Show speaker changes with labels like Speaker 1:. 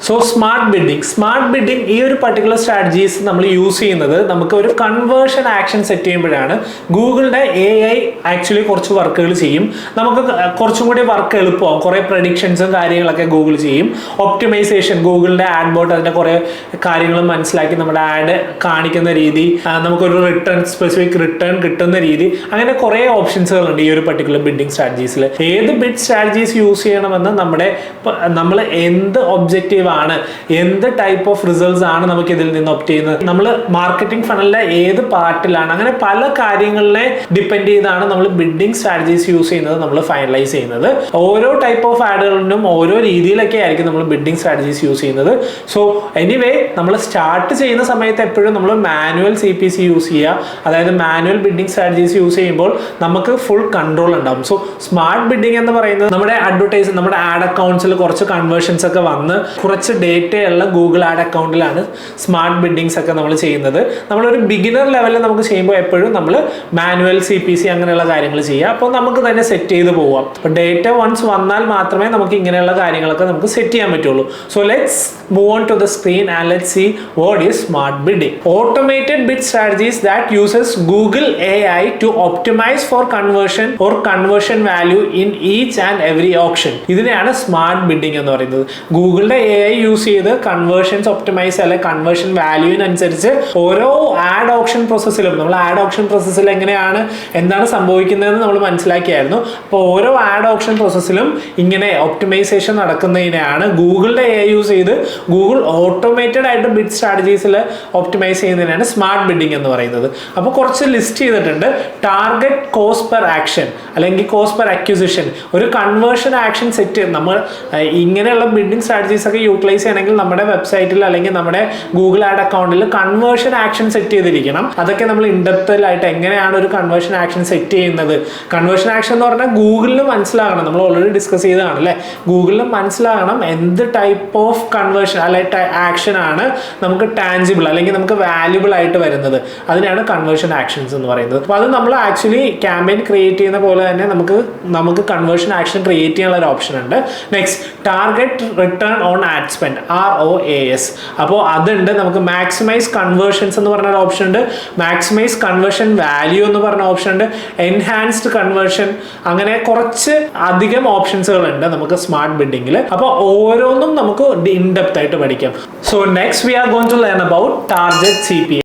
Speaker 1: So smart bidding ഈ ഒരു particular strategies നമ്മൾ യൂസ് ചെയ്യുന്നത് നമുക്ക് ഒരു കൺവേർഷൻ ആക്ഷൻ സെറ്റ് ചെയ്യുമ്പോഴാണ്. ഗൂഗിളിന്റെ AI ആക്ച്വലി കുറച്ച് വർക്കുകൾ ചെയ്യും, നമുക്ക് കുറച്ചും കൂടി വർക്ക് എളുപ്പമാവും. കുറെ പ്രഡിക്ഷൻസും കാര്യങ്ങളൊക്കെ ഗൂഗിൾ ചെയ്യും. ഒപ്റ്റിമൈസേഷൻ, ഗൂഗിളിന്റെ ആഡ് ബോട്ട് അതിന്റെ കുറെ കാര്യങ്ങളും മനസ്സിലാക്കി നമ്മുടെ ആഡ് കാണിക്കുന്ന രീതി, നമുക്കൊരു സ്പെസിഫിക് റിട്ടേൺ കിട്ടുന്ന രീതി, അങ്ങനെ കുറെ ഓപ്ഷൻസുകളുണ്ട് ഈ ഒരു പർട്ടിക്കുലർ ബിഡിങ് സ്ട്രാറ്റജീസിൽ. ഏത് ബിഡ് സ്ട്രാറ്റജീസ് യൂസ് ചെയ്യണമെന്ന് നമ്മൾ എന്ത് ഒബ്ജക്റ്റീവ് ആണ്, എന്ത് ടൈപ്പ് ഓഫ് റിസൾട്ട്സ് ആണ് നമുക്ക് ഇതിൽ നിന്ന് ഒപ്റ്റ് ചെയ്യുന്നത്, നമ്മൾ മാർക്കറ്റിംഗ് ഫണലിലെ ഏത് പാർട്ടിലാണ്, അങ്ങനെ പല കാര്യങ്ങളിലെ ഡിപ്പെൻഡ് ചെയ്താണ് നമ്മൾ ബിഡിങ് സ്ട്രാറ്റജീസ് യൂസ് ചെയ്യുന്നത്, നമ്മൾ ഫൈനലൈസ് ചെയ്യുന്നത്. ഓരോ ടൈപ്പ് ഓഫ് ആഡുകളിലും ഓരോ രീതിയിലൊക്കെ ആയിരിക്കും നമ്മൾ ബിഡിങ് സ്ട്രാറ്റജീസ് യൂസ് ചെയ്യുന്നത്. സോ എനിവേ നമ്മൾ സ്റ്റാർട്ട് ചെയ്യുന്ന സമയത്ത് എപ്പോഴും നമ്മൾ മാനുവൽ CPC യൂസ് ചെയ്യുക, അതായത് മാനുവൽ ബിഡിങ് സ്ട്രാറ്റജീസ് യൂസ് ചെയ്യുമ്പോൾ നമുക്ക് ഫുൾ കൺട്രോൾ ഉണ്ടാവും. സോ സ്മാർട്ട് ബിഡിങ് എന്ന് പറയുന്നത് നമ്മുടെ നമ്മുടെ ആഡ് അക്കൗണ്ട്സിൽ കുറച്ച് കൺവേർഷൻസ് ഒക്കെ വന്ന് കുറച്ച് ഡേറ്റയുള്ള ഗൂഗിൾ ആഡ് അക്കൗണ്ടിലാണ് സ്മാർട്ട് ബിഡിങ്സ് ഒക്കെ നമ്മൾ ചെയ്യുന്നത്. നമ്മളൊരു ബിഗിനർ ലെവലിൽ നമുക്ക് ചെയ്യുമ്പോൾ എപ്പോഴും നമ്മൾ മാനുവൽ CPC അങ്ങനെയുള്ള കാര്യങ്ങൾ ചെയ്യുക. അപ്പോൾ നമുക്ക് തന്നെ സെറ്റ് ചെയ്ത് പോവാം. അപ്പോൾ ഡേറ്റ വൺസ് വന്നാൽ മാത്രമേ നമുക്ക് ഇങ്ങനെയുള്ള കാര്യങ്ങളൊക്കെ നമുക്ക് സെറ്റ് ചെയ്യാൻ പറ്റുള്ളൂ. So let's move on to the screen and let's see what is smart bidding. Automated bid strategies that uses Google AI to optimize for conversion or conversion value in each and every auction. ഇതിനെയാണ് smart bidding എന്ന് പറയുന്നത്. ഗൂഗിളിന്റെ AI use ചെയ്ത് conversions optimise അല്ലെ conversion വാല്യൂവിനനുസരിച്ച് ഓരോ add option പ്രോസസ്സിലും, നമ്മൾ add option പ്രോസസ്സിൽ എന്താണ് സംഭവിക്കുന്നതെന്ന് നമ്മൾ മനസ്സിലാക്കിയായിരുന്നു. അപ്പോൾ ഓരോ ആഡ് ഓപ്ഷൻ പ്രോസസ്സിലും ഇങ്ങനെ ഒപ്റ്റിമൈസേഷൻ നടക്കുന്നതിനെയാണ് ഗൂഗിളിന്റെ AI യൂസ് ചെയ്ത് ഗൂഗിൾ ഓട്ടോമേറ്റഡ് ആയിട്ട് ബിഡ് സ്ട്രാറ്റജീസിൽ ഒപ്റ്റിമൈസ് ചെയ്യുന്നതിനാണ് സ്മാർട്ട് ബിഡിങ് എന്ന് പറയുന്നത്. അപ്പോൾ കുറച്ച് ലിസ്റ്റ് ചെയ്തിട്ടുണ്ട്. ടാർഗറ്റ് കോസ്റ്റ് പെർ ആക്ഷൻ അല്ലെങ്കിൽ കോസ്റ്റ് പെർ അക്വിസിഷൻ, ഒരു കൺവേർഷൻ ആക്ഷൻ സെറ്റ് നമ്മൾ ഇങ്ങനെയുള്ള ബിഡിങ് സ്ട്രാറ്റജീസ് ഒക്കെ യൂട്ടിലൈസ് ചെയ്യണമെങ്കിൽ നമ്മുടെ വെബ്സൈറ്റിൽ അല്ലെങ്കിൽ നമ്മുടെ ഗൂഗിൾ ആഡ് അക്കൗണ്ടിൽ കൺവേർഷൻ ആക്ഷൻ സെറ്റ് ചെയ്തിരിക്കണം. അതൊക്കെ നമ്മൾ ഇൻഡെപ്തിലായിട്ട് എങ്ങനെയാണ് ഒരു കൺവേർഷൻ ആക്ഷൻ സെറ്റ് ചെയ്യുന്നത്. കൺവേർഷൻ ആക്ഷൻ എന്ന് പറഞ്ഞാൽ ഗൂഗിളിന് മനസ്സിലാകണം, നമ്മൾ ഓൾറെഡി ഡിസ്കസ് ചെയ്തതാണ് അല്ലേ, ഗൂഗിളിന് മനസ്സിലാകണം എന്ത് ടൈപ്പ് ഓഫ് കൺവേർഷൻ അല്ലെങ്കിൽ ആക്ഷൻ ആണ് നമുക്ക് ടാഞ്ചിബിൾ അല്ലെങ്കിൽ നമുക്ക് വാല്യുബിൾ ആയിട്ട് വരുന്നത്. അതിനാണ് കൺവേർഷൻ ആക്ഷൻസ് എന്ന് പറയുന്നത്. അപ്പോൾ അത് നമ്മൾ ആക്ച്വലി ക്യാമ്പയിൻ ക്രിയേറ്റ് ചെയ്യുന്ന പോലെ തന്നെ നമുക്ക് കൺവേർഷൻ ആക്ഷൻ ക്രിയേറ്റ് ചെയ്യാനുള്ള ഒരു ഓപ്ഷൻ ഉണ്ട്. Next target return on add spend, ROAS. അപ്പോൾ അതുണ്ട്. നമുക്ക് മാക്സിമൈസ് കൺവേർഷൻസ് എന്ന് പറഞ്ഞ ഒരു ഓപ്ഷൻ ഉണ്ട്, മാക്സിമൈസ് കൺവേർഷൻ വാല്യൂ എന്ന് പറഞ്ഞ ഓപ്ഷൻ ഉണ്ട്, എൻഹാൻസ്ഡ് കൺവേർഷൻ, അങ്ങനെ കുറച്ച് അധികം ഓപ്ഷൻസുകൾ ഉണ്ട് നമുക്ക് സ്മാർട്ട് ബിഡിങ്ങിൽ. അപ്പോൾ ഓരോന്നും നമുക്ക് ഇൻഡെപ്ത് ആയിട്ട് പഠിക്കാം. So next we are going to learn about target CPM.